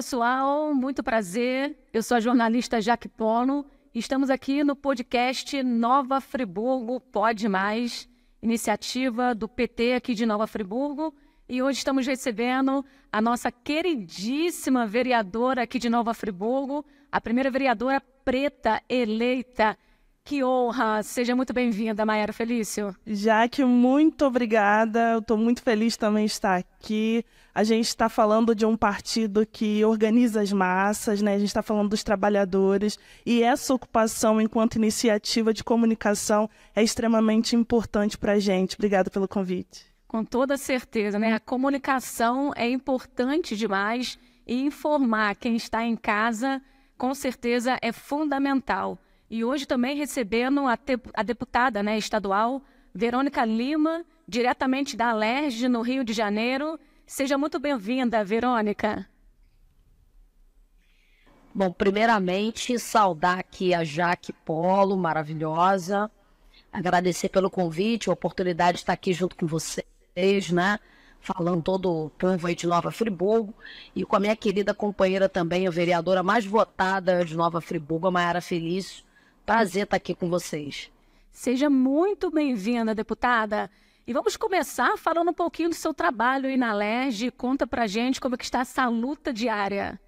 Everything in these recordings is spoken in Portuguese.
pessoal, muito prazer. Eu sou a jornalista Jaque Polo e estamos aqui no podcast Nova Friburgo Pode Mais, iniciativa do PT aqui de Nova Friburgo. E hoje estamos recebendo a nossa queridíssima vereadora aqui de Nova Friburgo, a primeira vereadora preta eleita. Que honra! Seja muito bem-vinda, Maiara Felício. Jaque, muito obrigada. Eu estou muito feliz também de estar aqui. A gente está falando de um partido que organiza as massas, né? A gente está falando dos trabalhadores. E essa ocupação, enquanto iniciativa de comunicação, é extremamente importante para a gente. Obrigada pelo convite. Com toda certeza, né? A comunicação é importante demais e informar quem está em casa, com certeza, é fundamental. E hoje também recebendo a deputada, né, estadual, Verônica Lima, diretamente da Alerj, no Rio de Janeiro. Seja muito bem-vinda, Verônica. Bom, primeiramente, saudar aqui a Jaque Polo, maravilhosa. Agradecer pelo convite, a oportunidade de estar aqui junto com vocês, né? Falando todo o povo aí de Nova Friburgo. E com a minha querida companheira também, a vereadora mais votada de Nova Friburgo, a Maiara Felício. Prazer estar aqui com vocês. Seja muito bem-vinda, deputada. E vamos começar falando um pouquinho do seu trabalho aí na Alerj. Conta pra gente como é que está essa luta diária.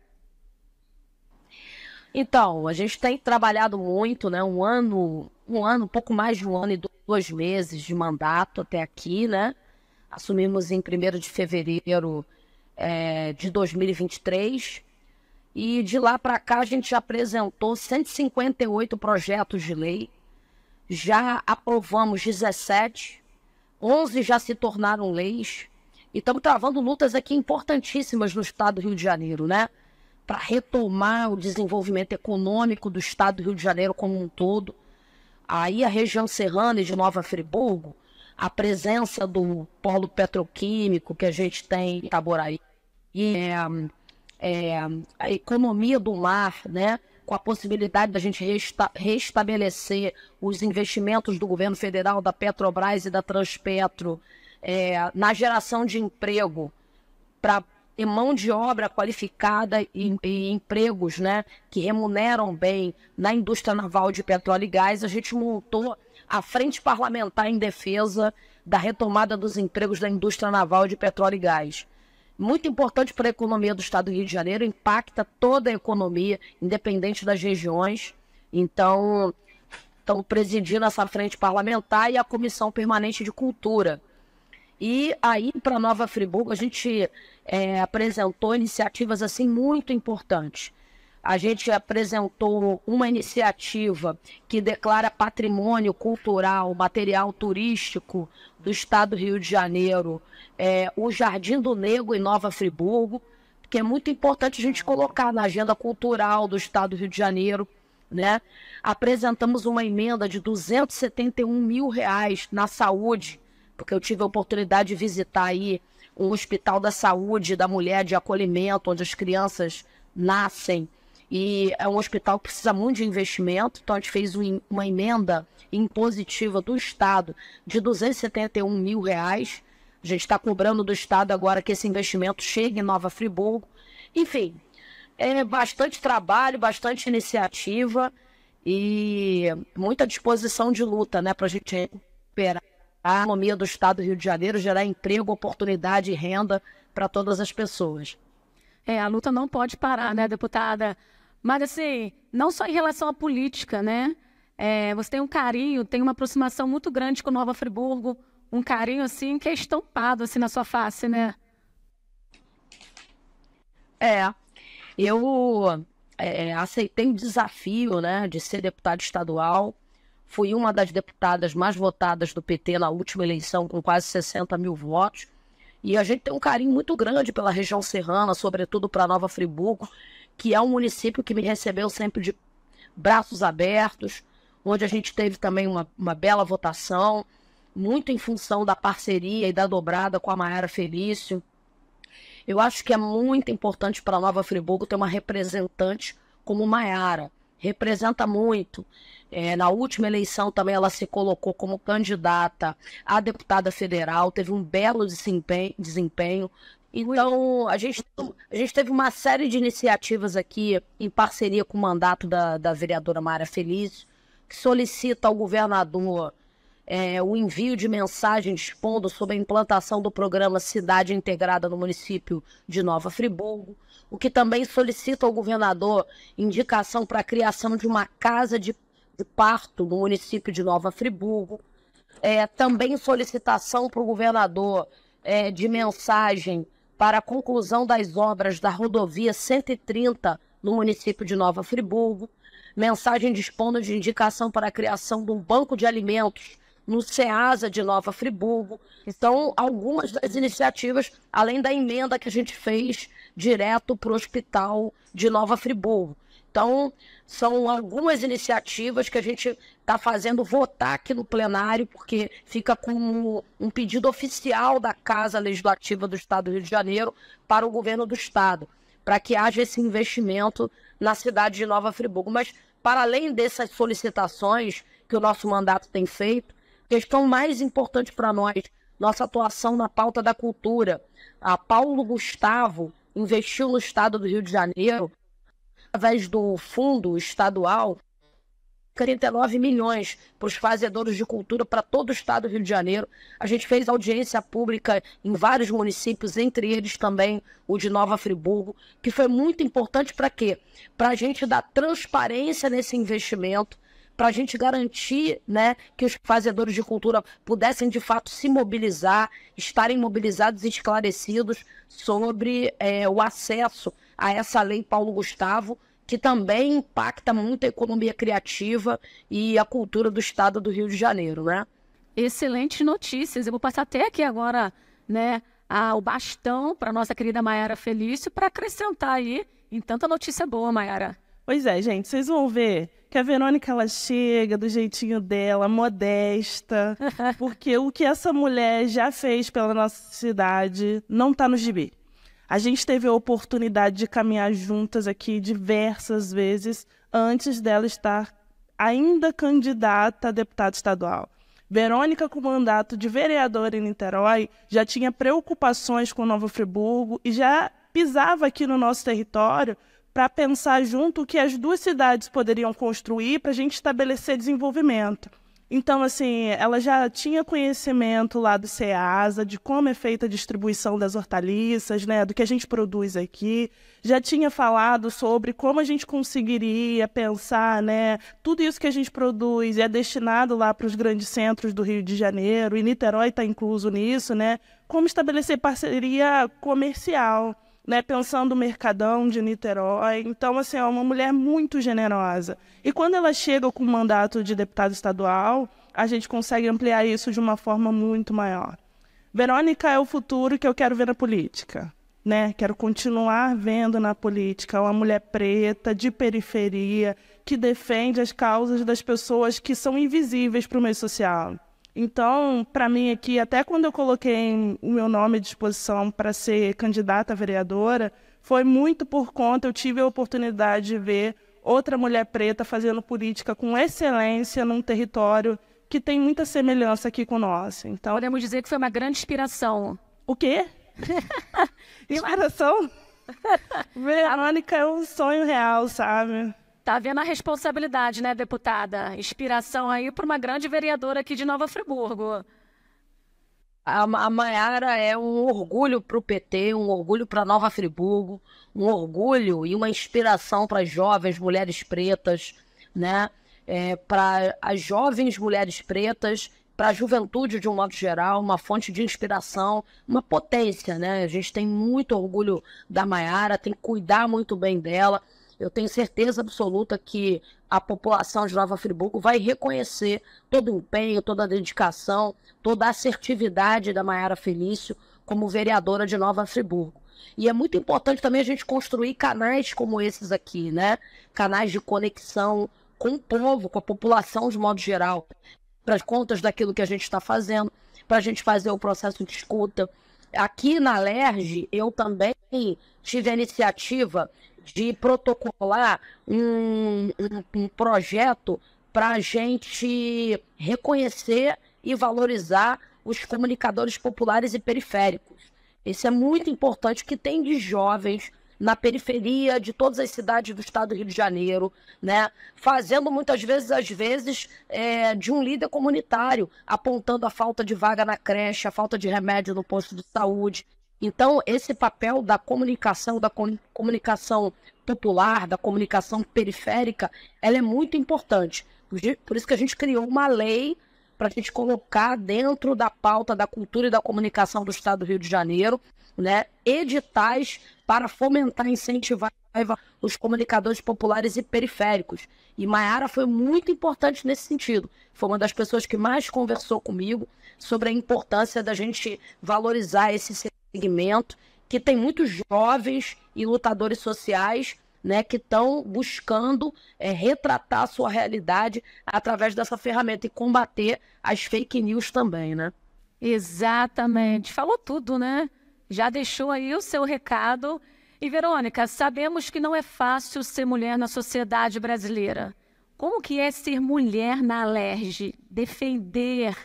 Então, a gente tem trabalhado muito, né? Um pouco mais de um ano e 2 meses de mandato até aqui, né? Assumimos em 1º de fevereiro de 2023. E de lá para cá a gente já apresentou 158 projetos de lei, já aprovamos 17, 11 já se tornaram leis, e estamos travando lutas aqui importantíssimas no estado do Rio de Janeiro, né? Para retomar o desenvolvimento econômico do estado do Rio de Janeiro como um todo. Aí a região serrana e de Nova Friburgo, a presença do polo petroquímico que a gente tem em Itaboraí, a economia do mar, né, com a possibilidade da gente restabelecer os investimentos do governo federal, da Petrobras e da Transpetro, na geração de emprego para ter mão de obra qualificada e empregos, né, que remuneram bem na indústria naval de petróleo e gás. A gente montou a Frente Parlamentar em Defesa da retomada dos empregos da indústria naval de petróleo e gás. Muito importante para a economia do estado do Rio de Janeiro, impacta toda a economia, independente das regiões. Então, estamos presidindo essa frente parlamentar e a Comissão Permanente de Cultura. E aí, para Nova Friburgo, a gente apresentou iniciativas assim, muito importantes. A gente apresentou uma iniciativa que declara patrimônio cultural, material turístico do estado do Rio de Janeiro, o Jardim do Negro em Nova Friburgo, que é muito importante a gente colocar na agenda cultural do estado do Rio de Janeiro, né? Apresentamos uma emenda de R$271 mil na saúde, porque eu tive a oportunidade de visitar aí um hospital da saúde da mulher de acolhimento, onde as crianças nascem, e é um hospital que precisa muito de investimento. Então a gente fez uma emenda impositiva do Estado de R$271 mil. A gente está cobrando do Estado agora que esse investimento chegue em Nova Friburgo. Enfim, é bastante trabalho, bastante iniciativa e muita disposição de luta, né, para a gente recuperar a economia do estado do Rio de Janeiro, gerar emprego, oportunidade e renda para todas as pessoas. A luta não pode parar, né, deputada? Mas, assim, não só em relação à política, né? Você tem um carinho, tem uma aproximação muito grande com Nova Friburgo, um carinho, assim, que é estampado, assim, na sua face, né? Eu aceitei o desafio, né, de ser deputada estadual. Fui uma das deputadas mais votadas do PT na última eleição, com quase 60 mil votos. E a gente tem um carinho muito grande pela região serrana, sobretudo para Nova Friburgo, que é um município que me recebeu sempre de braços abertos, onde a gente teve também uma bela votação, muito em função da parceria e da dobrada com a Maiara Felício. Eu acho que é muito importante para Nova Friburgo ter uma representante como Maiara. Representa muito. Na última eleição também ela se colocou como candidata a deputada federal, teve um belo desempenho, Então, a gente teve uma série de iniciativas aqui, em parceria com o mandato da vereadora Mayara Felício, que solicita ao governador o envio de mensagem dispondo sobre a implantação do programa Cidade Integrada no município de Nova Friburgo, o que também solicita ao governador indicação para a criação de uma casa de parto no município de Nova Friburgo, também solicitação para o governador de mensagem para a conclusão das obras da rodovia 130 no município de Nova Friburgo, mensagem dispondo de indicação para a criação de um banco de alimentos no SEASA de Nova Friburgo. Então, algumas das iniciativas, além da emenda que a gente fez direto para o hospital de Nova Friburgo. Então, são algumas iniciativas que a gente está fazendo votar aqui no plenário, porque fica como um pedido oficial da Casa Legislativa do Estado do Rio de Janeiro para o governo do Estado, para que haja esse investimento na cidade de Nova Friburgo. Mas, para além dessas solicitações que o nosso mandato tem feito, a questão mais importante para nós, nossa atuação na pauta da cultura. A Paulo Gustavo investiu no Estado do Rio de Janeiro, através do fundo estadual, 49 milhões para os fazedores de cultura para todo o Estado do Rio de Janeiro. A gente fez audiência pública em vários municípios, entre eles também o de Nova Friburgo, que foi muito importante para quê? Para a gente dar transparência nesse investimento, para a gente garantir, né, que os fazedores de cultura pudessem, de fato, se mobilizar, estarem mobilizados e esclarecidos sobre o acesso a essa lei Paulo Gustavo, que também impacta muito a economia criativa e a cultura do Estado do Rio de Janeiro, né? Excelentes notícias. Eu vou passar até aqui agora, né, o bastão para nossa querida Mayara Felício para acrescentar aí em tanta notícia boa, Mayara. Pois é, gente, vocês vão ver que a Verônica, ela chega do jeitinho dela, modesta, porque o que essa mulher já fez pela nossa cidade não está no gibi. A gente teve a oportunidade de caminhar juntas aqui diversas vezes antes dela estar ainda candidata a deputada estadual. Verônica, com o mandato de vereadora em Niterói, já tinha preocupações com Nova Friburgo e já pisava aqui no nosso território para pensar junto o que as duas cidades poderiam construir para a gente estabelecer desenvolvimento. Então, assim, ela já tinha conhecimento lá do SEASA, de como é feita a distribuição das hortaliças, né, do que a gente produz aqui. Já tinha falado sobre como a gente conseguiria pensar, né, tudo isso que a gente produz é destinado lá para os grandes centros do Rio de Janeiro, e Niterói está incluso nisso, né, como estabelecer parceria comercial, né, pensando no Mercadão de Niterói. Então, assim, é uma mulher muito generosa. E quando ela chega com o mandato de deputada estadual, a gente consegue ampliar isso de uma forma muito maior. Verônica é o futuro que eu quero ver na política, né? Quero continuar vendo na política uma mulher preta, de periferia, que defende as causas das pessoas que são invisíveis para o meio social. Então, para mim aqui, até quando eu coloquei o meu nome à disposição para ser candidata a vereadora, foi muito por conta, eu tive a oportunidade de ver outra mulher preta fazendo política com excelência num território que tem muita semelhança aqui com o nosso. Então, podemos dizer que foi uma grande inspiração. O quê? Inspiração? Verônica é um sonho real, sabe? Tá vendo a responsabilidade, né, deputada? Inspiração aí para uma grande vereadora aqui de Nova Friburgo. A Mayara é um orgulho para o PT, um orgulho para Nova Friburgo, um orgulho e uma inspiração para as jovens mulheres pretas, né? Para as jovens mulheres pretas, para a juventude de um modo geral, uma fonte de inspiração, uma potência, né? A gente tem muito orgulho da Mayara, tem que cuidar muito bem dela. Eu tenho certeza absoluta que a população de Nova Friburgo vai reconhecer todo o empenho, toda a dedicação, toda a assertividade da Mayara Felício como vereadora de Nova Friburgo. E é muito importante também a gente construir canais como esses aqui, né? Canais de conexão com o povo, com a população de modo geral, para as contas daquilo que a gente está fazendo, para a gente fazer o processo de escuta. Aqui na LERJ, eu também tive a iniciativa de protocolar um projeto para a gente reconhecer e valorizar os comunicadores populares e periféricos. Esse é muito importante, que tem de jovens na periferia de todas as cidades do estado do Rio de Janeiro, né? Fazendo muitas vezes, de um líder comunitário, apontando a falta de vaga na creche, a falta de remédio no posto de saúde. Então, esse papel da comunicação popular, da comunicação periférica, ela é muito importante. Por isso que a gente criou uma lei para a gente colocar dentro da pauta da cultura e da comunicação do estado do Rio de Janeiro, né, editais para fomentar e incentivar os comunicadores populares e periféricos. E Maiara foi muito importante nesse sentido. Foi uma das pessoas que mais conversou comigo sobre a importância da gente valorizar esse segmento, que tem muitos jovens e lutadores sociais, né, que estão buscando retratar a sua realidade através dessa ferramenta e combater as fake news também, né? Exatamente. Falou tudo, né? Já deixou aí o seu recado. E, Verônica, sabemos que não é fácil ser mulher na sociedade brasileira. Como que é ser mulher na Alerj? Defender,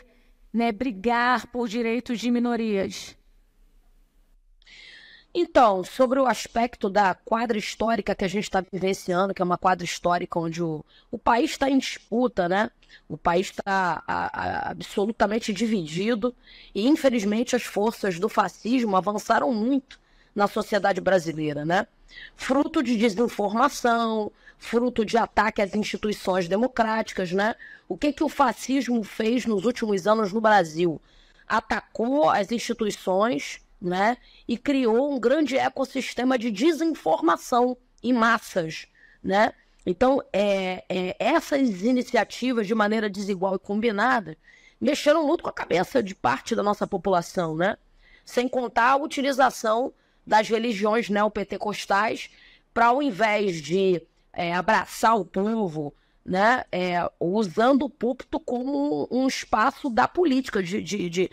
né, brigar por direitos de minorias? Então, sobre o aspecto da quadra histórica que a gente está vivenciando, que é uma quadra histórica onde o país está em disputa, né? O país está absolutamente dividido e, infelizmente, as forças do fascismo avançaram muito na sociedade brasileira, né? Fruto de desinformação, fruto de ataque às instituições democráticas, né? O que o fascismo fez nos últimos anos no Brasil? Atacou as instituições, né? E criou um grande ecossistema de desinformação em massas, né? Então, essas iniciativas, de maneira desigual e combinada, mexeram muito com a cabeça de parte da nossa população, né? Sem contar a utilização das religiões neopentecostais para, ao invés de abraçar o povo, né, usando o púlpito como um espaço da política, de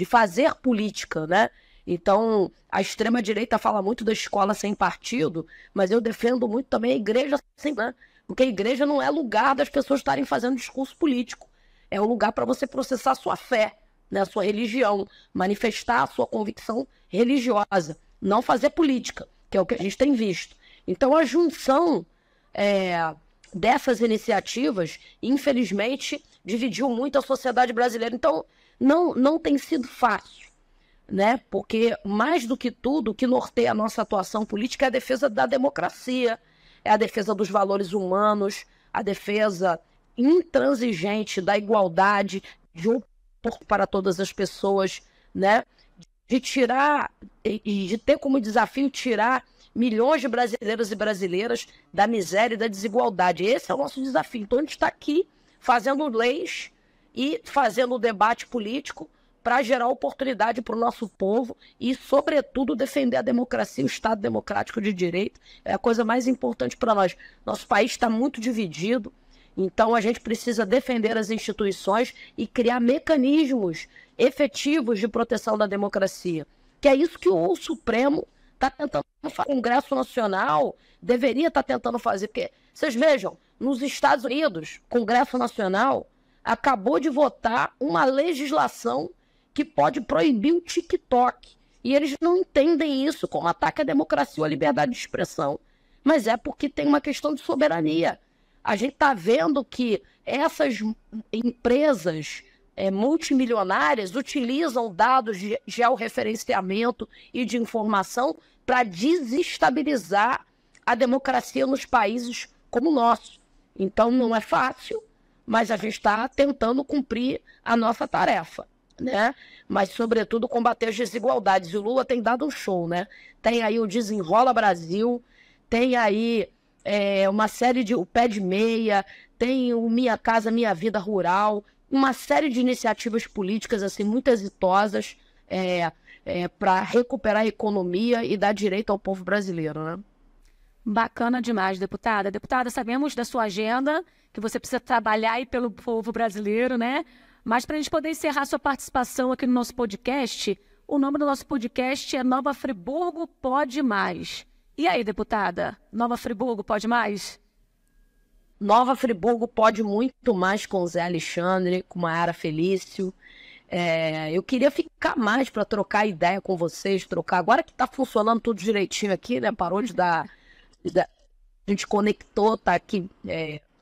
fazer política, né? Então, a extrema-direita fala muito da escola sem partido, mas eu defendo muito também a igreja sem, né? Porque a igreja não é lugar das pessoas estarem fazendo discurso político. É um lugar para você processar a sua fé, né, a sua religião, manifestar a sua convicção religiosa, não fazer política, que é o que a gente tem visto. Então, a junção dessas iniciativas, infelizmente, dividiu muito a sociedade brasileira. Então, não tem sido fácil, né? Porque, mais do que tudo, o que norteia a nossa atuação política é a defesa da democracia, é a defesa dos valores humanos, a defesa intransigente da igualdade, de oportunidade para todas as pessoas, né? De tirar, e de ter como desafio tirar milhões de brasileiros e brasileiras da miséria e da desigualdade. Esse é o nosso desafio. Então, a gente está aqui fazendo leis e fazendo o debate político para gerar oportunidade para o nosso povo e, sobretudo, defender a democracia, o Estado democrático de direito. É a coisa mais importante para nós. Nosso país está muito dividido, então a gente precisa defender as instituições e criar mecanismos efetivos de proteção da democracia, que é isso que o Supremo está tentando fazer. O Congresso Nacional deveria estar tentando fazer, porque, vocês vejam, nos Estados Unidos, o Congresso Nacional acabou de votar uma legislação que pode proibir o TikTok. E eles não entendem isso como ataque à democracia ou à liberdade de expressão. Mas é porque tem uma questão de soberania. A gente está vendo que essas empresas multimilionárias utilizam dados de georreferenciamento e de informação para desestabilizar a democracia nos países como o nosso. Então não é fácil, mas a gente está tentando cumprir a nossa tarefa, né? Mas, sobretudo, combater as desigualdades. E o Lula tem dado um show, né? Tem aí o Desenrola Brasil, tem aí uma série de... o Pé de Meia, tem o Minha Casa Minha Vida Rural, uma série de iniciativas políticas assim, muito exitosas para recuperar a economia e dar direito ao povo brasileiro, né? Bacana demais, deputada. Deputada, sabemos da sua agenda, que você precisa trabalhar aí pelo povo brasileiro, né? Mas para a gente poder encerrar sua participação aqui no nosso podcast, o nome do nosso podcast é Nova Friburgo Pode Mais. E aí, deputada, Nova Friburgo pode mais? Nova Friburgo pode muito mais com o Zé Alexandre, com Maiara Felício. Eu queria ficar mais para trocar ideia com vocês, agora que está funcionando tudo direitinho aqui, né? Parou de dar... A gente conectou, tá aqui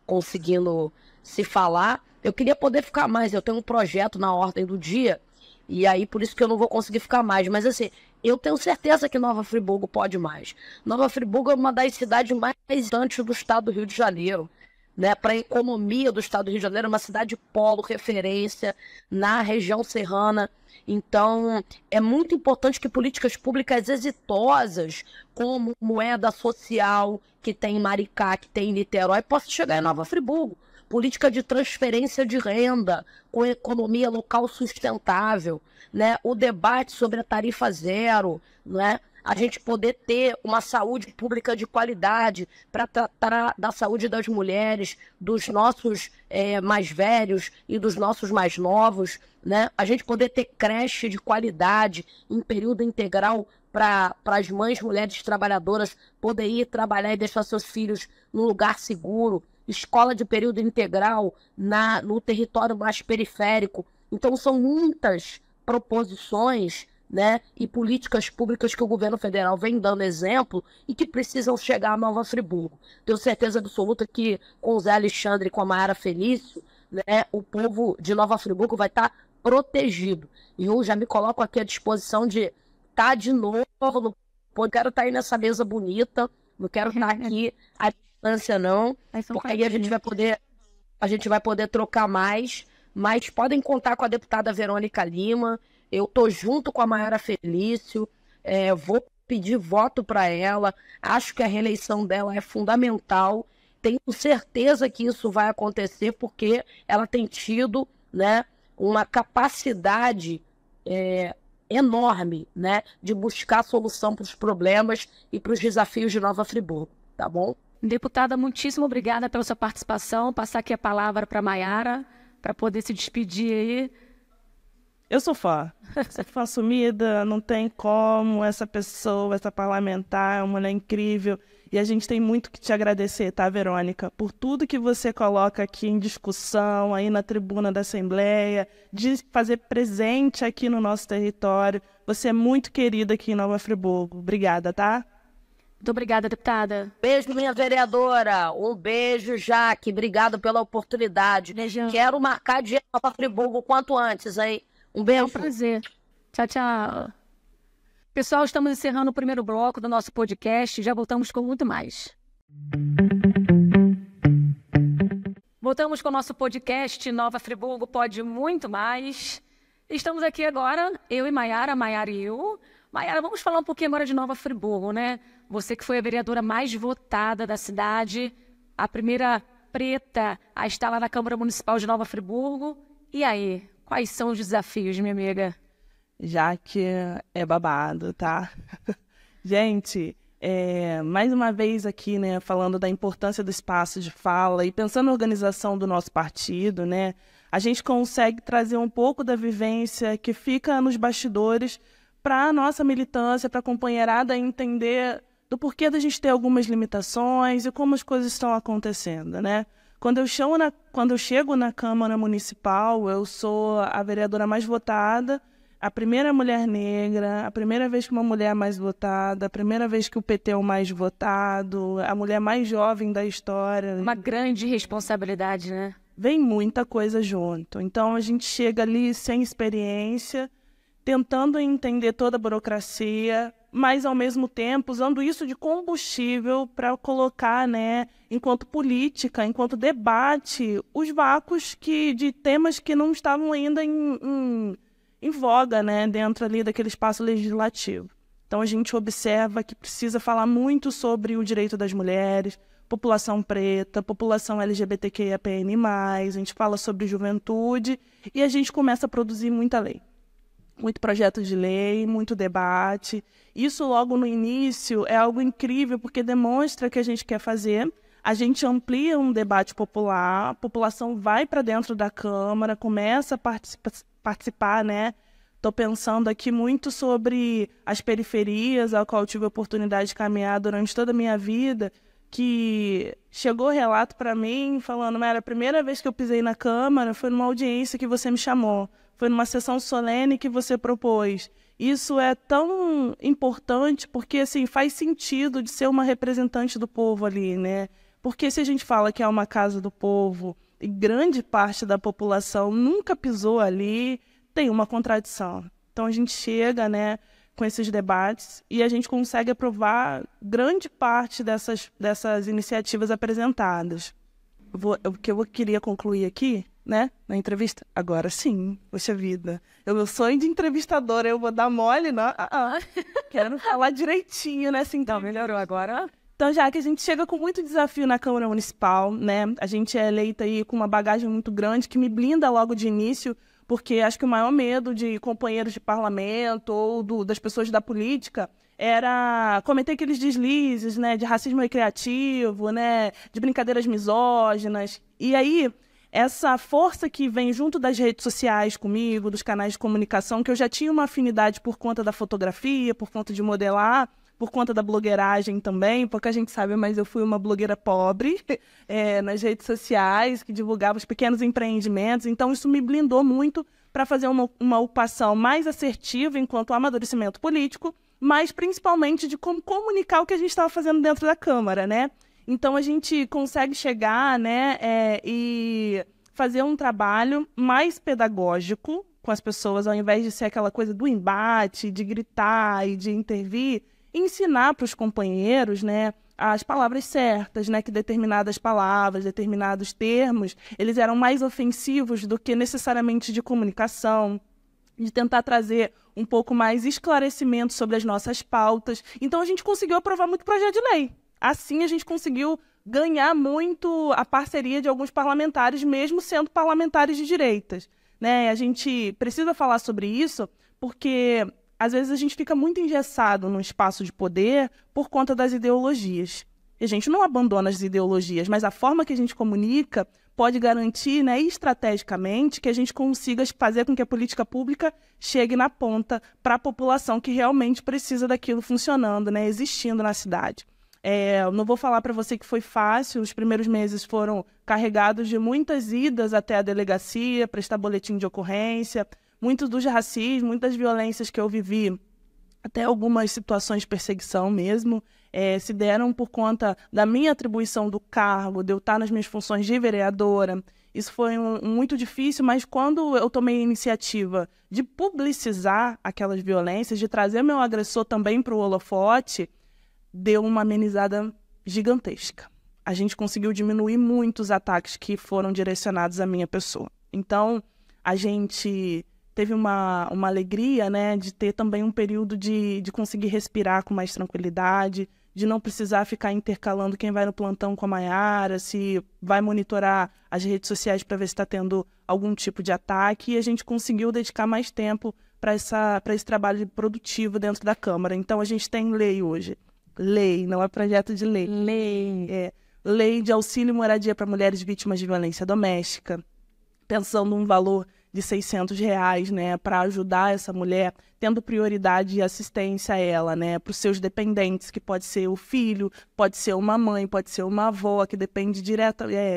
conseguindo se falar. Eu queria poder ficar mais, eu tenho um projeto na ordem do dia, e aí por isso que eu não vou conseguir ficar mais. Mas assim, eu tenho certeza que Nova Friburgo pode mais. Nova Friburgo é uma das cidades mais importantes do estado do Rio de Janeiro, né? Para a economia do estado do Rio de Janeiro, é uma cidade polo, referência na região serrana. Então, é muito importante que políticas públicas exitosas, como moeda social, que tem em Maricá, que tem em Niterói, possam chegar em Nova Friburgo. Política de transferência de renda, com economia local sustentável, né? O debate sobre a tarifa zero, né? A gente poder ter uma saúde pública de qualidade para tratar da saúde das mulheres, dos nossos mais velhos e dos nossos mais novos, né? A gente poder ter creche de qualidade em período integral para as mães, mulheres trabalhadoras poderem ir trabalhar e deixar seus filhos num lugar seguro, escola de período integral no território mais periférico. Então são muitas proposições, né, e políticas públicas que o governo federal vem dando exemplo e que precisam chegar a Nova Friburgo. Tenho certeza absoluta que com o Zé Alexandre e com a Mayara Felício, né, o povo de Nova Friburgo vai estar protegido. E eu já me coloco aqui à disposição de estar de novo, eu quero estar aí nessa mesa bonita, não quero estar aqui à distância não, porque aí a gente vai poder trocar mais, mas podem contar com a deputada Verônica Lima. Eu estou junto com a Mayara Felício, vou pedir voto para ela, acho que a reeleição dela é fundamental, tenho certeza que isso vai acontecer porque ela tem tido, né, uma capacidade enorme, né, de buscar solução para os problemas e para os desafios de Nova Friburgo, tá bom? Deputada, muitíssimo obrigada pela sua participação, passar aqui a palavra para a Mayara, para poder se despedir aí. Eu sou fã assumida, não tem como, essa pessoa, essa parlamentar, é uma mulher incrível. E a gente tem muito que te agradecer, tá, Verônica? Por tudo que você coloca aqui em discussão, aí na tribuna da Assembleia, de fazer presente aqui no nosso território. Você é muito querida aqui em Nova Friburgo. Obrigada, tá? Muito obrigada, deputada. Beijo, minha vereadora. Um beijo, Jaque. Obrigado pela oportunidade. Beijão. Quero marcar de Nova Friburgo o quanto antes, hein? Um beijo. É um prazer. Tchau, tchau. Pessoal, estamos encerrando o primeiro bloco do nosso podcast. Já voltamos com muito mais. Voltamos com o nosso podcast Nova Friburgo Pode Muito Mais. Estamos aqui agora, eu e Mayara, Mayara e eu. Mayara, vamos falar um pouquinho agora de Nova Friburgo, né? Você que foi a vereadora mais votada da cidade, a primeira preta a estar lá na Câmara Municipal de Nova Friburgo. E aí, quais são os desafios, minha amiga? Já que é babado, tá? Gente, mais uma vez aqui, né, falando da importância do espaço de fala e pensando na organização do nosso partido, né, a gente consegue trazer um pouco da vivência que fica nos bastidores para a nossa militância, para a companheirada entender do porquê da gente ter algumas limitações e como as coisas estão acontecendo, né? Quando eu chego na Câmara Municipal, eu sou a vereadora mais votada, a primeira mulher negra, a primeira vez que uma mulher é mais votada, a primeira vez que o PT é o mais votado, a mulher mais jovem da história. Uma grande responsabilidade, né? Vem muita coisa junto. Então, a gente chega ali sem experiência, tentando entender toda a burocracia, mas, ao mesmo tempo, usando isso de combustível para colocar, né, enquanto política, enquanto debate, os vácuos de temas que não estavam ainda em voga, né, dentro ali daquele espaço legislativo. Então, a gente observa que precisa falar muito sobre o direito das mulheres, população preta, população LGBTQIAPN+, a gente fala sobre juventude e a gente começa a produzir muita lei. Muito projeto de lei, muito debate. Isso logo no início é algo incrível, porque demonstra que a gente quer fazer. A gente amplia um debate popular, a população vai para dentro da Câmara, começa a participar, né? Estou pensando aqui muito sobre as periferias, ao qual eu tive a oportunidade de caminhar durante toda a minha vida, que chegou relato para mim falando, Mara, a primeira vez que eu pisei na Câmara foi numa audiência que você me chamou. foi numa sessão solene que você propôs. Isso é tão importante porque, assim, faz sentido de ser uma representante do povo ali, né? Porque se a gente fala que é uma casa do povo e grande parte da população nunca pisou ali, tem uma contradição. Então a gente chega, né, com esses debates e a gente consegue aprovar grande parte dessas iniciativas apresentadas. O que eu queria concluir aqui, né, na entrevista, agora sim, poxa vida, meu sonho de entrevistadora, eu vou dar mole, não? Quero falar direitinho nessa entrevista. Então, melhorou agora. Então, já que a gente chega com muito desafio na Câmara Municipal, né, a gente é eleita aí com uma bagagem muito grande que me blinda logo de início, porque acho que o maior medo de companheiros de parlamento ou das pessoas da política era cometer aqueles deslizes, né, de racismo recreativo, né, de brincadeiras misóginas. E aí, essa força que vem junto das redes sociais comigo, dos canais de comunicação, que eu já tinha uma afinidade por conta da fotografia, por conta de modelar, por conta da blogueiragem também, pouca gente sabe, mas eu fui uma blogueira pobre nas redes sociais, que divulgava os pequenos empreendimentos, então isso me blindou muito para fazer uma ocupação mais assertiva enquanto amadurecimento político, mas principalmente de como comunicar o que a gente estava fazendo dentro da Câmara, né? Então a gente consegue chegar, né, e fazer um trabalho mais pedagógico com as pessoas, ao invés de ser aquela coisa do embate, de gritar e de intervir, ensinar para os companheiros, né, as palavras certas, né, que determinadas palavras, determinados termos, eles eram mais ofensivos do que necessariamente de comunicação, de tentar trazer um pouco mais esclarecimento sobre as nossas pautas. Então a gente conseguiu aprovar muito projeto de lei. Assim a gente conseguiu ganhar muito a parceria de alguns parlamentares, mesmo sendo parlamentares de direitas, né? A gente precisa falar sobre isso porque às vezes a gente fica muito engessado no espaço de poder por conta das ideologias. E a gente não abandona as ideologias, mas a forma que a gente comunica pode garantir, né, estrategicamente, que a gente consiga fazer com que a política pública chegue na ponta para a população que realmente precisa daquilo funcionando, né, existindo na cidade. Eu não vou falar para você que foi fácil, os primeiros meses foram carregados de muitas idas até a delegacia, prestar boletim de ocorrência, muito dos racismos, muitas violências que eu vivi, até algumas situações de perseguição mesmo, se deram por conta da minha atribuição do cargo, de eu estar nas minhas funções de vereadora. Isso foi muito difícil, mas quando eu tomei a iniciativa de publicizar aquelas violências, de trazer meu agressor também para o holofote, deu uma amenizada gigantesca. A gente conseguiu diminuir muito os ataques que foram direcionados à minha pessoa. Então, a gente teve uma alegria, né, de ter também um período de conseguir respirar com mais tranquilidade, de não precisar ficar intercalando quem vai no plantão com a Maiara, se vai monitorar as redes sociais para ver se está tendo algum tipo de ataque, e a gente conseguiu dedicar mais tempo para esse trabalho produtivo dentro da Câmara. Então, a gente tem lei hoje. Lei, não é projeto de lei. Lei de auxílio e moradia para mulheres vítimas de violência doméstica, pensando num valor de R$600, né, para ajudar essa mulher, tendo prioridade e assistência a ela, né, para os seus dependentes, que pode ser o filho, pode ser uma mãe, pode ser uma avó, que depende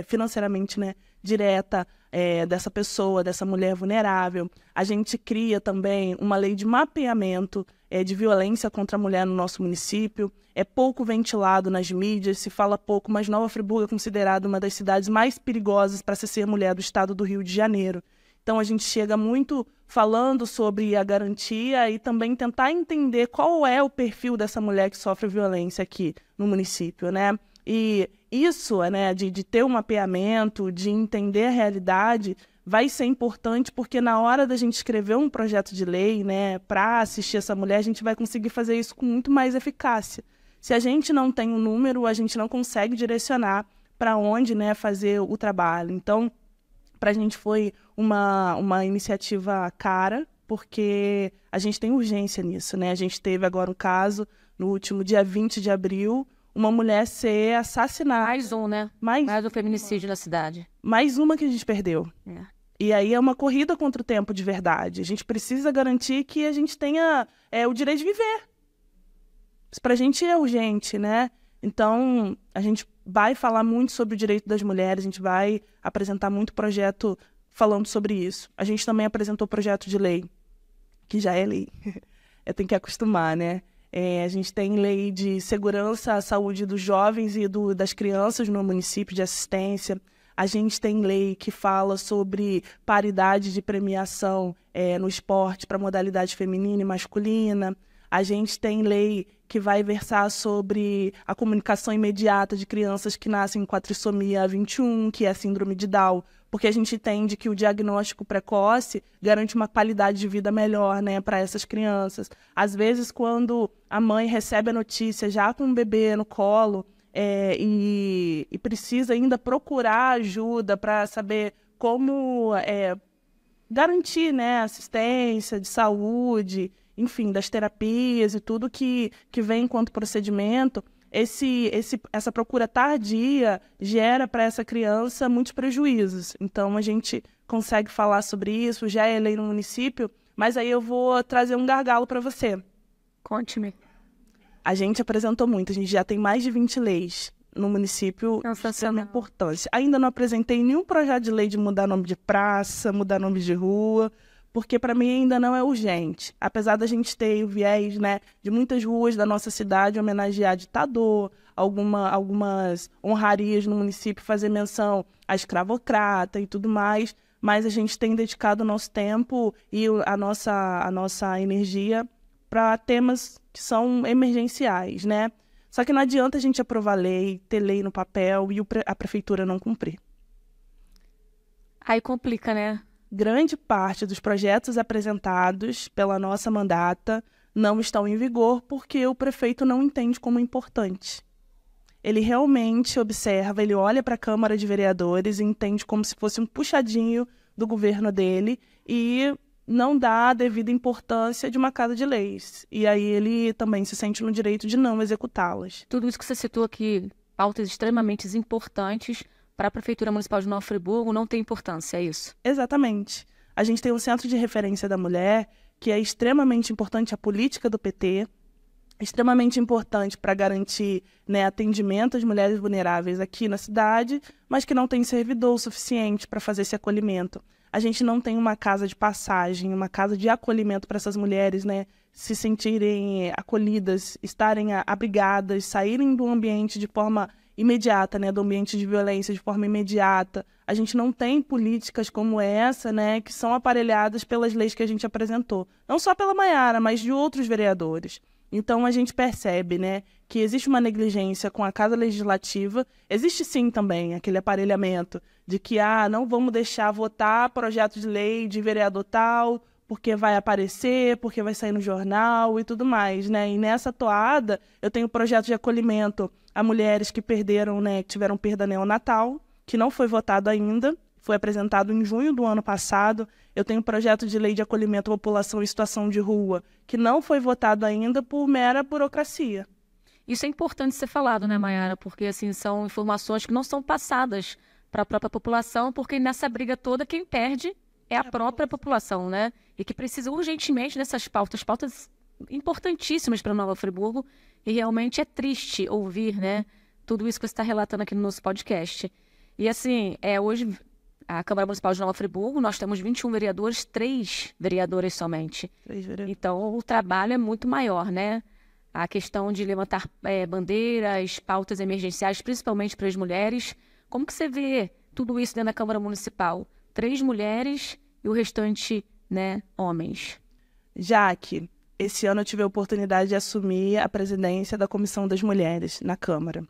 financeiramente, né, direta dessa pessoa, dessa mulher vulnerável. A gente cria também uma lei de mapeamento de violência contra a mulher no nosso município. É pouco ventilado nas mídias, se fala pouco, mas Nova Friburgo é considerada uma das cidades mais perigosas para se ser mulher do estado do Rio de Janeiro. Então, a gente chega muito falando sobre a garantia e também tentar entender qual é o perfil dessa mulher que sofre violência aqui no município, né? E isso, né, de ter um mapeamento, de entender a realidade, vai ser importante porque na hora da gente escrever um projeto de lei, né, para assistir essa mulher, a gente vai conseguir fazer isso com muito mais eficácia. Se a gente não tem um número, a gente não consegue direcionar para onde, né, fazer o trabalho. Então, para a gente foi uma iniciativa cara, porque a gente tem urgência nisso, né? A gente teve agora um caso, no último dia 20 de abril, uma mulher ser assassinada. Mais um, né? Mais um feminicídio na cidade. Mais uma que a gente perdeu. E aí é uma corrida contra o tempo de verdade. A gente precisa garantir que a gente tenha o direito de viver. Isso para a gente é urgente, né? Então, a gente vai falar muito sobre o direito das mulheres, a gente vai apresentar muito projeto falando sobre isso. A gente também apresentou projeto de lei, que já é lei. Eu tenho que acostumar, né? A gente tem lei de segurança à saúde dos jovens e das crianças no município, de assistência. A gente tem lei que fala sobre paridade de premiação no esporte para modalidade feminina e masculina. A gente tem lei que vai versar sobre a comunicação imediata de crianças que nascem com a trissomia 21, que é a síndrome de Down, porque a gente entende que o diagnóstico precoce garante uma qualidade de vida melhor, né, para essas crianças. Às vezes, quando a mãe recebe a notícia já com um bebê no colo e precisa ainda procurar ajuda para saber como garantir, né, assistência de saúde, enfim, das terapias e tudo que vem enquanto procedimento, essa procura tardia gera para essa criança muitos prejuízos. Então, a gente consegue falar sobre isso, já é lei no município, mas aí eu vou trazer um gargalo para você. Conte-me. A gente apresentou muito, a gente já tem mais de 20 leis no município de extrema importância. Ainda não apresentei nenhum projeto de lei de mudar nome de praça, mudar nome de rua, porque para mim ainda não é urgente. Apesar da gente ter o viés, né, de muitas ruas da nossa cidade homenagear ditador, algumas honrarias no município fazer menção a escravocrata e tudo mais, mas a gente tem dedicado o nosso tempo e a nossa energia para temas que são emergenciais, né? Só que não adianta a gente aprovar lei, ter lei no papel e a prefeitura não cumprir. Aí complica, né? Grande parte dos projetos apresentados pela nossa mandata não estão em vigor porque o prefeito não entende como importante. Ele realmente observa, ele olha para a Câmara de Vereadores e entende como se fosse um puxadinho do governo dele e não dá a devida importância de uma casa de leis. E aí ele também se sente no direito de não executá-las. Tudo isso que você citou aqui, pautas extremamente importantes para a Prefeitura Municipal de Nova Friburgo, não tem importância, é isso? Exatamente. A gente tem um Centro de Referência da Mulher, que é extremamente importante, a política do PT, extremamente importante para garantir, né, atendimento às mulheres vulneráveis aqui na cidade, mas que não tem servidor suficiente para fazer esse acolhimento. A gente não tem uma casa de passagem, uma casa de acolhimento para essas mulheres, né, se sentirem acolhidas, estarem abrigadas, saírem do ambiente de forma imediata, né, do ambiente de violência de forma imediata. A gente não tem políticas como essa, né, que são aparelhadas pelas leis que a gente apresentou. Não só pela Maiara, mas de outros vereadores. Então, a gente percebe, né, que existe uma negligência com a Casa Legislativa. Existe, sim, também aquele aparelhamento de que não vamos deixar votar projeto de lei de vereador tal, porque vai aparecer, porque vai sair no jornal e tudo mais, né? E nessa toada, eu tenho projeto de acolhimento a mulheres que perderam, né, que tiveram perda neonatal, que não foi votado ainda, foi apresentado em junho do ano passado. Eu tenho projeto de lei de acolhimento à população em situação de rua, que não foi votado ainda por mera burocracia. Isso é importante ser falado, né, Maiara? Porque, assim, são informações que não são passadas para a própria população, porque nessa briga toda quem perde é a própria população, né? E que precisa urgentemente dessas pautas importantíssimas para Nova Friburgo, e realmente é triste ouvir, né, tudo isso que você está relatando aqui no nosso podcast. E, assim, hoje, a Câmara Municipal de Nova Friburgo, nós temos 21 vereadores, 3 vereadoras somente. 3 vereadores. Então, o trabalho é muito maior, né? A questão de levantar bandeiras, pautas emergenciais, principalmente para as mulheres. Como que você vê tudo isso dentro da Câmara Municipal? 3 mulheres e o restante, né, homens. Jaque, esse ano eu tive a oportunidade de assumir a presidência da Comissão das Mulheres na Câmara.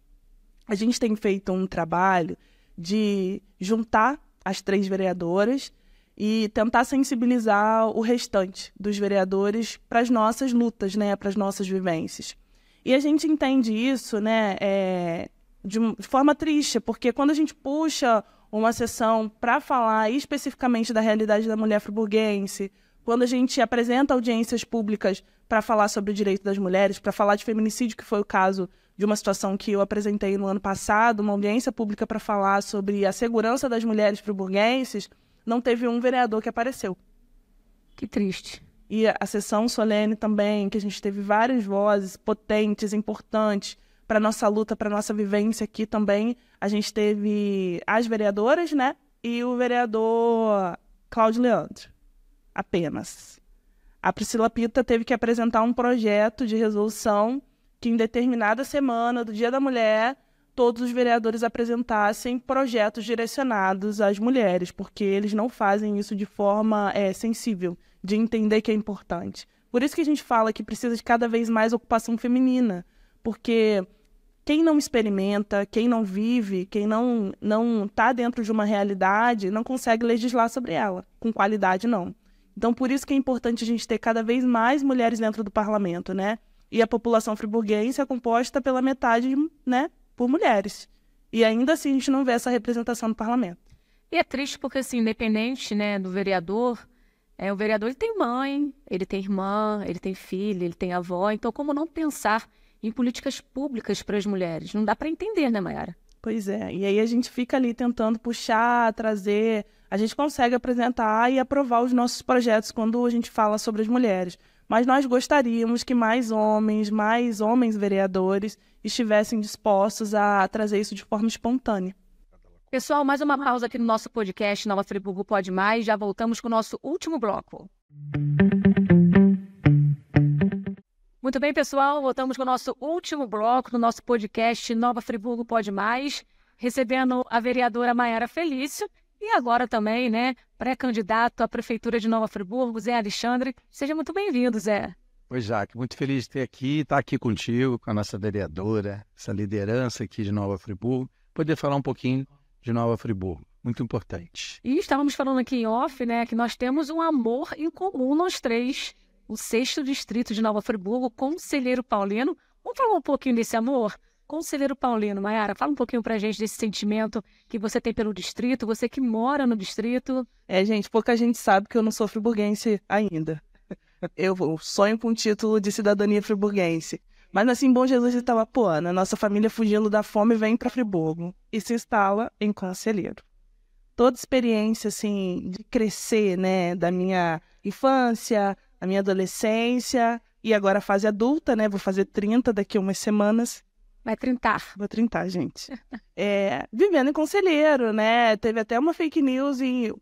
A gente tem feito um trabalho de juntar as 3 vereadoras e tentar sensibilizar o restante dos vereadores para as nossas lutas, né, para as nossas vivências. E a gente entende isso, né, de forma triste, porque quando a gente puxa uma sessão para falar especificamente da realidade da mulher friburguense, quando a gente apresenta audiências públicas para falar sobre o direito das mulheres, para falar de feminicídio, que foi o caso de uma situação que eu apresentei no ano passado, uma audiência pública para falar sobre a segurança das mulheres friburguenses, não teve um vereador que apareceu. Que triste. E a sessão solene também, que a gente teve várias vozes potentes, importantes, para a nossa luta, para a nossa vivência aqui também. A gente teve as vereadoras, né, e o vereador Cláudio Leandro, apenas. A Priscila Pita teve que apresentar um projeto de resolução que em determinada semana do Dia da Mulher, todos os vereadores apresentassem projetos direcionados às mulheres, porque eles não fazem isso de forma sensível, de entender que é importante. Por isso que a gente fala que precisa de cada vez mais ocupação feminina, porque quem não experimenta, quem não vive, quem não está dentro de uma realidade, não consegue legislar sobre ela, com qualidade não. Então, por isso que é importante a gente ter cada vez mais mulheres dentro do parlamento, né? E a população friburguense é composta pela metade, né, por mulheres. E ainda assim a gente não vê essa representação no parlamento. E é triste porque, assim, independente, né, do vereador, o vereador ele tem mãe, ele tem irmã, ele tem filha, ele tem avó. Então, como não pensar em políticas públicas para as mulheres? Não dá para entender, né, Mayara? Pois é. E aí a gente fica ali tentando puxar, trazer. A gente consegue apresentar e aprovar os nossos projetos quando a gente fala sobre as mulheres. Mas nós gostaríamos que mais homens vereadores, estivessem dispostos a trazer isso de forma espontânea. Pessoal, mais uma pausa aqui no nosso podcast Nova Friburgo Pode Mais. Já voltamos com o nosso último bloco. Muito bem, pessoal. Voltamos com o nosso último bloco no nosso podcast Nova Friburgo Pode Mais, recebendo a vereadora Mayara Felício e agora também, né, pré-candidato à Prefeitura de Nova Friburgo, Zé Alexandre. Seja muito bem-vindo, Zé. Oi, Jaque. Muito feliz de estar aqui contigo, com a nossa vereadora, essa liderança aqui de Nova Friburgo, poder falar um pouquinho de Nova Friburgo. Muito importante. E estávamos falando aqui em off, né, que nós temos um amor em comum, nós três. O 6º Distrito de Nova Friburgo, Conselheiro Paulino. Vamos falar um pouquinho desse amor? Conselheiro Paulino, Mayara, fala um pouquinho pra gente desse sentimento que você tem pelo distrito, você que mora no distrito. Gente, pouca gente sabe que eu não sou friburguense ainda. Eu sonho com o título de cidadania friburguense. Mas nasci em Bom Jesus de Itabapoana. Nossa família, fugindo da fome, vem para Friburgo e se instala em Conselheiro. Toda experiência, assim, de crescer, né, da minha infância, da minha adolescência e agora a fase adulta, né, vou fazer 30 daqui a umas semanas. Vai 30. Vou 30, gente. Vivendo em Conselheiro, né, teve até uma fake news e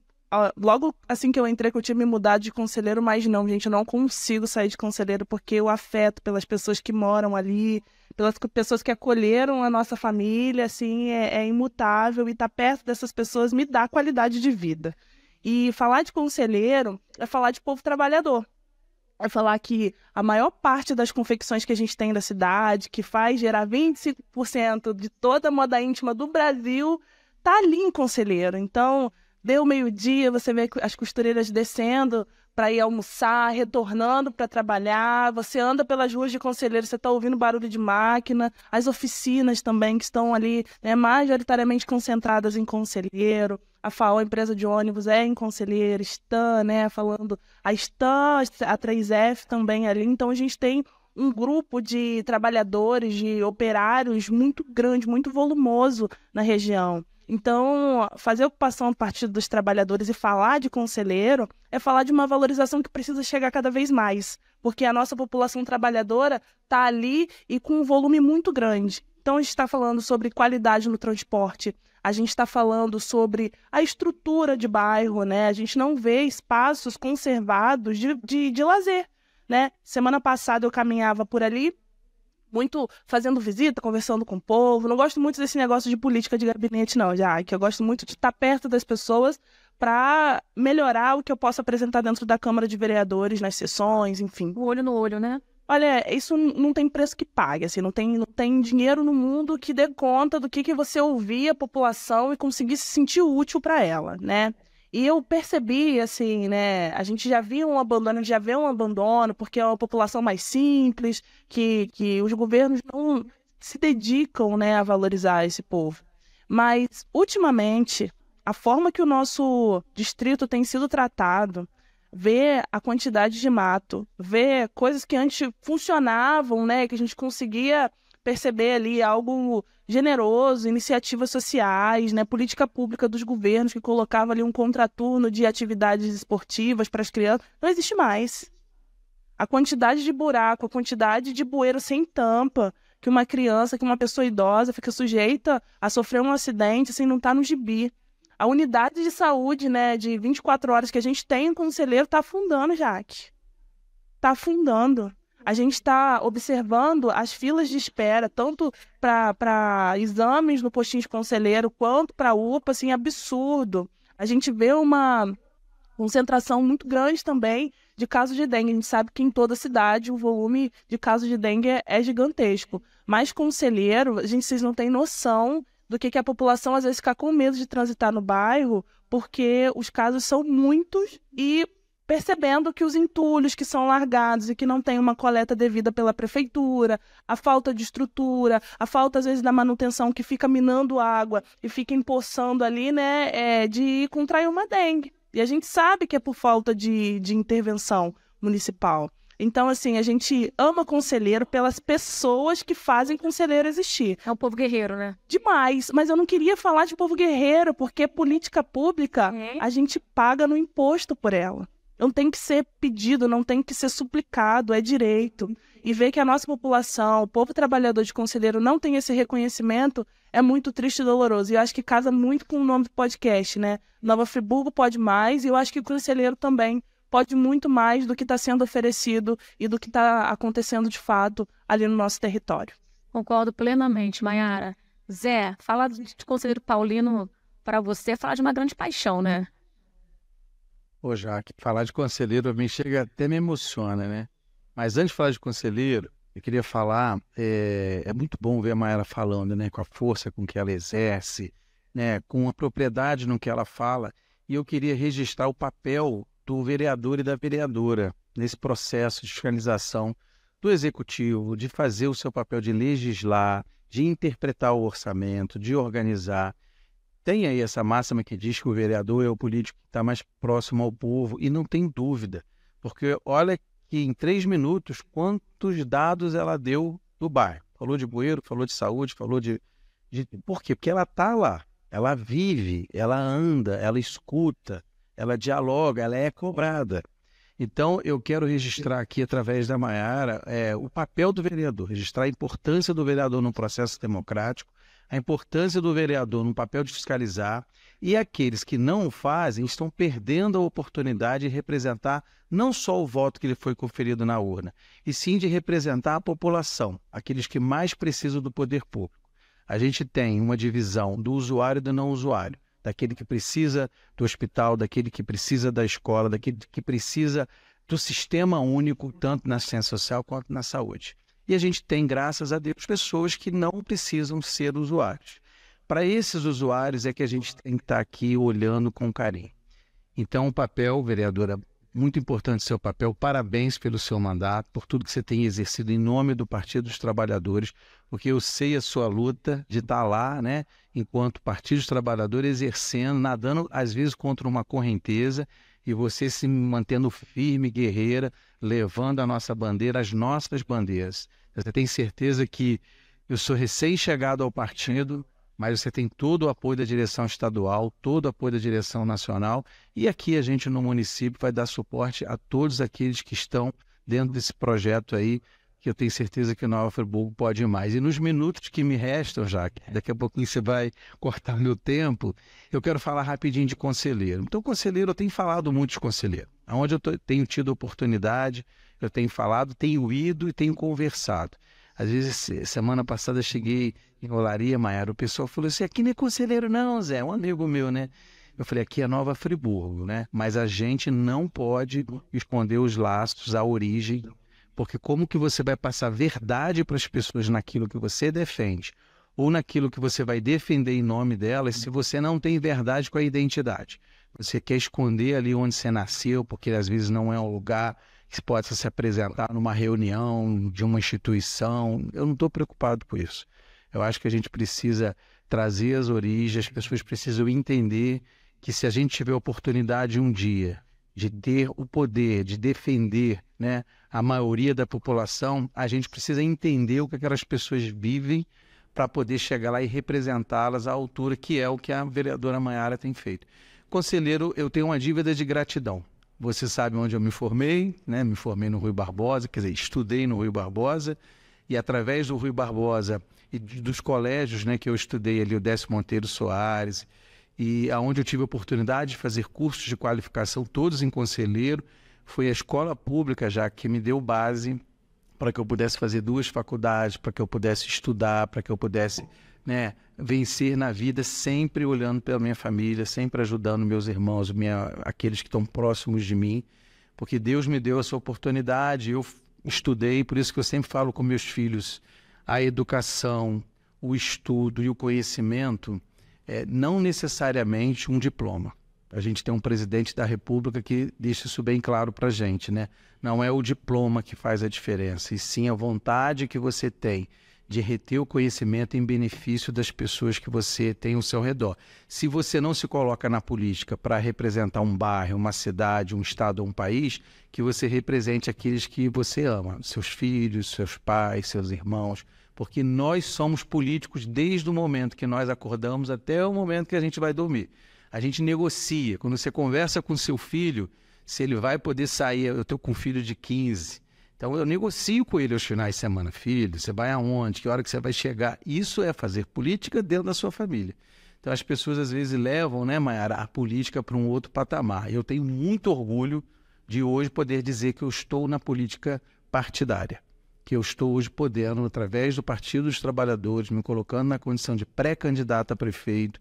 logo assim que eu entrei que eu tinha me mudado de Conselheiro, mas não, gente, eu não consigo sair de Conselheiro porque o afeto pelas pessoas que moram ali, pelas pessoas que acolheram a nossa família, assim, é imutável e estar perto dessas pessoas me dá qualidade de vida. E falar de Conselheiro é falar de povo trabalhador. É falar que a maior parte das confecções que a gente tem da cidade, que faz gerar 25% de toda a moda íntima do Brasil, tá ali em Conselheiro. Então, deu meio-dia, você vê as costureiras descendo para ir almoçar, retornando para trabalhar, você anda pelas ruas de Conselheiro, você está ouvindo barulho de máquina, as oficinas também que estão ali, né, majoritariamente concentradas em Conselheiro, a FAO, a empresa de ônibus, é em Conselheiro, Stan, né, falando, a Stan, a 3F também ali, então a gente tem um grupo de trabalhadores, de operários muito grande, muito volumoso na região. Então, fazer a ocupação do Partido dos Trabalhadores e falar de Conselheiro é falar de uma valorização que precisa chegar cada vez mais, porque a nossa população trabalhadora está ali e com um volume muito grande. Então, a gente está falando sobre qualidade no transporte, a gente está falando sobre a estrutura de bairro, né? A gente não vê espaços conservados de lazer, né? Semana passada eu caminhava por ali, muito fazendo visita, conversando com o povo. Não gosto muito desse negócio de política de gabinete, não, já que eu gosto muito de estar perto das pessoas para melhorar o que eu posso apresentar dentro da Câmara de Vereadores, nas sessões, enfim. O olho no olho, né? Olha, isso não tem preço que pague, assim, não tem dinheiro no mundo que dê conta do que você ouvir a população e conseguir se sentir útil para ela, né? E eu percebi, assim, né, a gente já vê um abandono, porque é uma população mais simples, que os governos não se dedicam, né, a valorizar esse povo. Mas, ultimamente, a forma que o nosso distrito tem sido tratado, ver a quantidade de mato, ver coisas que antes funcionavam, né, que a gente conseguia perceber ali algo generoso, iniciativas sociais, né, política pública dos governos que colocava ali um contraturno de atividades esportivas para as crianças, não existe mais. A quantidade de buraco, a quantidade de bueiro sem tampa que uma criança, que uma pessoa idosa fica sujeita a sofrer um acidente, assim, não está no gibi. A unidade de saúde, né, de 24 horas que a gente tem em Conselheiro está afundando, Jaque. Está afundando. A gente está observando as filas de espera, tanto para exames no postinho de Conselheiro, quanto para UPA, assim, absurdo. A gente vê uma concentração muito grande também de casos de dengue. A gente sabe que em toda a cidade o volume de casos de dengue é gigantesco. Mas Conselheiro, vocês não têm noção do que a população às vezes fica com medo de transitar no bairro, porque os casos são muitos e percebendo que os entulhos que são largados e que não tem uma coleta devida pela prefeitura, a falta de estrutura, a falta às vezes da manutenção que fica minando água e fica empoçando ali, né, de contrair uma dengue. E a gente sabe que é por falta de intervenção municipal. Então, assim, a gente ama Conselheiro pelas pessoas que fazem Conselheiro existir. É um povo guerreiro, né? Demais, mas eu não queria falar de povo guerreiro, porque política pública a gente paga no imposto por ela. Não tem que ser pedido, não tem que ser suplicado, é direito. E ver que a nossa população, o povo trabalhador de Conselheiro não tem esse reconhecimento é muito triste e doloroso. E eu acho que casa muito com o nome do podcast, né? Nova Friburgo pode mais, e eu acho que o Conselheiro também pode muito mais do que está sendo oferecido e do que está acontecendo de fato ali no nosso território. Concordo plenamente, Maiara. Zé, falar de Conselheiro Paulino para você é falar de uma grande paixão, né? Ô, Jaque, falar de Conselheiro a mim chega até me emociona, né? Mas antes de falar de Conselheiro, eu queria falar, é muito bom ver a Maiara falando, né? Com a força com que ela exerce, né? Com a propriedade no que ela fala. E eu queria registrar o papel do vereador e da vereadora nesse processo de fiscalização do executivo, de fazer o seu papel de legislar, de interpretar o orçamento, de organizar. Tem aí essa máxima que diz que o vereador é o político que está mais próximo ao povo, e não tem dúvida, porque olha que em 3 minutos quantos dados ela deu do bairro. Falou de bueiro, falou de saúde, falou de... Por quê? Porque ela está lá, ela vive, ela anda, ela escuta, ela dialoga, ela é cobrada. Então, eu quero registrar aqui, através da Maiara, o papel do vereador, registrar a importância do vereador no processo democrático, a importância do vereador no papel de fiscalizar, e aqueles que não o fazem estão perdendo a oportunidade de representar não só o voto que lhe foi conferido na urna, e sim de representar a população, aqueles que mais precisam do poder público. A gente tem uma divisão do usuário e do não usuário, daquele que precisa do hospital, daquele que precisa da escola, daquele que precisa do sistema único, tanto na assistência social quanto na saúde. E a gente tem, graças a Deus, pessoas que não precisam ser usuários. Para esses usuários é que a gente tem que estar aqui olhando com carinho. Então, o papel, vereadora, muito importante seu papel, parabéns pelo seu mandato, por tudo que você tem exercido em nome do Partido dos Trabalhadores, porque eu sei a sua luta de estar lá, né, enquanto Partido dos Trabalhadores, exercendo, nadando às vezes contra uma correnteza, e você se mantendo firme, guerreira, levando a nossa bandeira, as nossas bandeiras. Você tem certeza que eu sou recém-chegado ao partido, mas você tem todo o apoio da direção estadual, todo o apoio da direção nacional, e aqui a gente no município vai dar suporte a todos aqueles que estão dentro desse projeto aí, que eu tenho certeza que Nova Friburgo pode ir mais. E nos minutos que me restam, Jaque, daqui a pouquinho você vai cortar meu tempo, eu quero falar rapidinho de Conselheiro. Então, Conselheiro, eu tenho falado muito de Conselheiro. Onde eu tenho tido oportunidade, eu tenho falado, tenho ido e tenho conversado. Às vezes, semana passada, eu cheguei em Olaria, Maiara, o pessoal falou assim, aqui não é Conselheiro não, Zé, um amigo meu, né? Eu falei, aqui é Nova Friburgo, né? Mas a gente não pode esconder os laços, a origem, porque como que você vai passar verdade para as pessoas naquilo que você defende, ou naquilo que você vai defender em nome delas, se você não tem verdade com a identidade? Você quer esconder ali onde você nasceu, porque às vezes não é um lugar que se possa se apresentar numa reunião de uma instituição. Eu não estou preocupado com isso. Eu acho que a gente precisa trazer as origens, as pessoas precisam entender que se a gente tiver a oportunidade um dia de ter o poder de defender, né, a maioria da população, a gente precisa entender o que aquelas pessoas vivem para poder chegar lá e representá-las à altura, que é o que a vereadora Maiara tem feito. Conselheiro, eu tenho uma dívida de gratidão. Você sabe onde eu me formei, né? Me formei no Rui Barbosa, quer dizer, estudei no Rui Barbosa, e através do Rui Barbosa e dos colégios, né, que eu estudei ali, o Décio Monteiro Soares e aonde eu tive a oportunidade de fazer cursos de qualificação, todos em conselheiro. Foi a escola pública já que me deu base para que eu pudesse fazer 2 faculdades, para que eu pudesse estudar, para que eu pudesse, né, vencer na vida, sempre olhando pela minha família, sempre ajudando meus irmãos, aqueles que estão próximos de mim, porque Deus me deu essa oportunidade, eu estudei, por isso que eu sempre falo com meus filhos, a educação, o estudo e o conhecimento, não necessariamente um diploma. A gente tem um presidente da República que deixa isso bem claro para a gente, né? Não é o diploma que faz a diferença, e sim a vontade que você tem de reter o conhecimento em benefício das pessoas que você tem ao seu redor. Se você não se coloca na política para representar um bairro, uma cidade, um estado ou um país, que você represente aqueles que você ama, seus filhos, seus pais, seus irmãos, porque nós somos políticos desde o momento que nós acordamos até o momento que a gente vai dormir. A gente negocia. Quando você conversa com seu filho, se ele vai poder sair, eu estou com um filho de 15, então eu negocio com ele aos finais de semana. Filho, você vai aonde? Que hora que você vai chegar? Isso é fazer política dentro da sua família. Então as pessoas às vezes levam, né, Mayara, a política para um outro patamar. Eu tenho muito orgulho de hoje poder dizer que eu estou na política partidária, que eu estou hoje podendo, através do Partido dos Trabalhadores, me colocando na condição de pré-candidato a prefeito,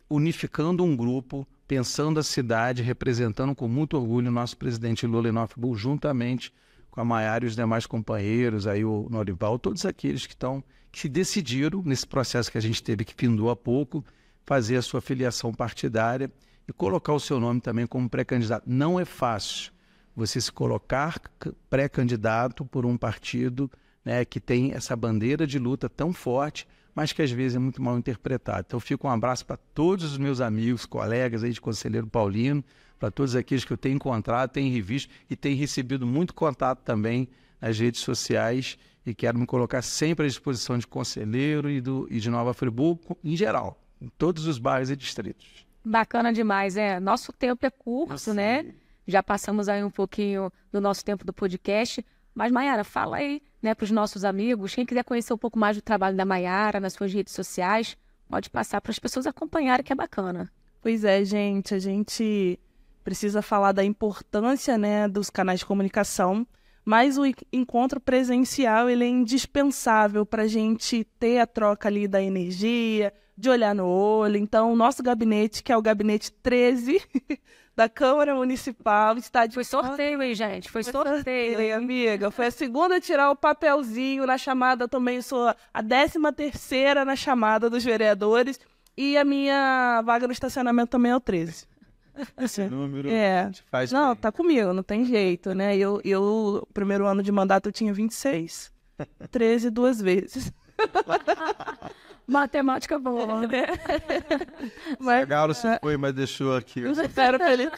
unificando um grupo, pensando a cidade, representando com muito orgulho o nosso presidente Lula em Nova Friburgo, juntamente com a Mayara e os demais companheiros, aí o Norival, todos aqueles que se decidiram, nesse processo que a gente teve, que findou há pouco, fazer a sua filiação partidária e colocar o seu nome também como pré-candidato. Não é fácil você se colocar pré-candidato por um partido, né, que tem essa bandeira de luta tão forte, mas que às vezes é muito mal interpretado. Então fica um abraço para todos os meus amigos, colegas aí de Conselheiro Paulino, para todos aqueles que eu tenho encontrado, tenho revisto e tenho recebido muito contato também nas redes sociais, e quero me colocar sempre à disposição de Conselheiro e de Nova Friburgo, em geral, em todos os bairros e distritos. Bacana demais, nosso tempo é curto, né? Já passamos aí um pouquinho do nosso tempo do podcast, mas Mayara, fala aí, né, para os nossos amigos, quem quiser conhecer um pouco mais do trabalho da Mayara nas suas redes sociais, pode passar para as pessoas acompanharem, que é bacana. Pois é, gente, a gente precisa falar da importância, né, dos canais de comunicação, mas o encontro presencial, ele é indispensável para a gente ter a troca ali da energia, de olhar no olho. Então, o nosso gabinete, que é o gabinete 13 da Câmara Municipal, está de... Foi sorteio, hein, gente? Foi sorteio, hein, amiga? Foi a segunda a tirar o papelzinho na chamada, também sou a 13ª na chamada dos vereadores, e a minha vaga no estacionamento também é o 13. Esse número faz não, bem. Tá comigo, não tem jeito, né? Eu primeiro ano de mandato, eu tinha 26. 13 2 vezes. Matemática boa, né? Mas Galo se foi, mas deixou aqui. Eu espero que ele...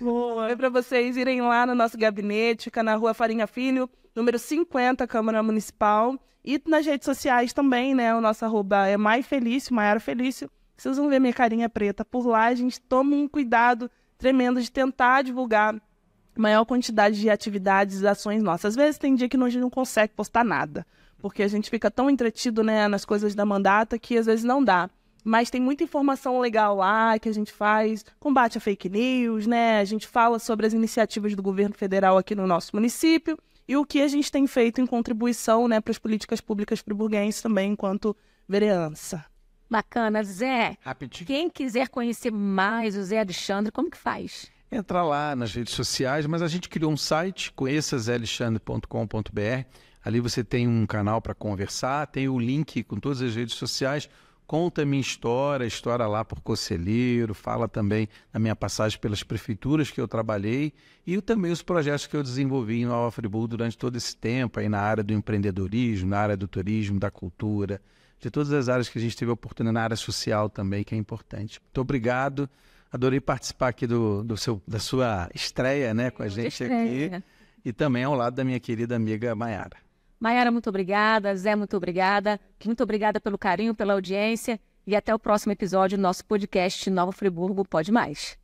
Bom, é para vocês irem lá no nosso gabinete, fica na Rua Farinha Filho, número 50, Câmara Municipal. E nas redes sociais também, né? O nosso arroba é MaiFelício, Mayara Felício. Vocês vão ver minha carinha preta por lá. A gente toma um cuidado tremendo de tentar divulgar a maior quantidade de atividades e ações nossas. Às vezes tem dia que a gente não consegue postar nada, porque a gente fica tão entretido, né, nas coisas da mandata que às vezes não dá. Mas tem muita informação legal lá que a gente faz, combate a fake news, né? A gente fala sobre as iniciativas do governo federal aqui no nosso município e o que a gente tem feito em contribuição, né, para as políticas públicas friburguenses também, enquanto vereança. Bacana. Zé, Rapidinho. Quem quiser conhecer mais o Zé Alexandre, como que faz? Entra lá nas redes sociais, mas a gente criou um site, conheçazealexandre.com.br. Ali você tem um canal para conversar, tem o link com todas as redes sociais. Conta a minha história lá por conselheiro, fala também da minha passagem pelas prefeituras que eu trabalhei e também os projetos que eu desenvolvi em Nova Friburgo durante todo esse tempo, aí na área do empreendedorismo, na área do turismo, da cultura, de todas as áreas que a gente teve a oportunidade, na área social também, que é importante. Muito obrigado, adorei participar aqui da sua estreia, né, com a gente aqui e também ao lado da minha querida amiga Mayara. Mayara, muito obrigada. Zé, muito obrigada. Muito obrigada pelo carinho, pela audiência. E até o próximo episódio do nosso podcast Nova Friburgo Pode Mais.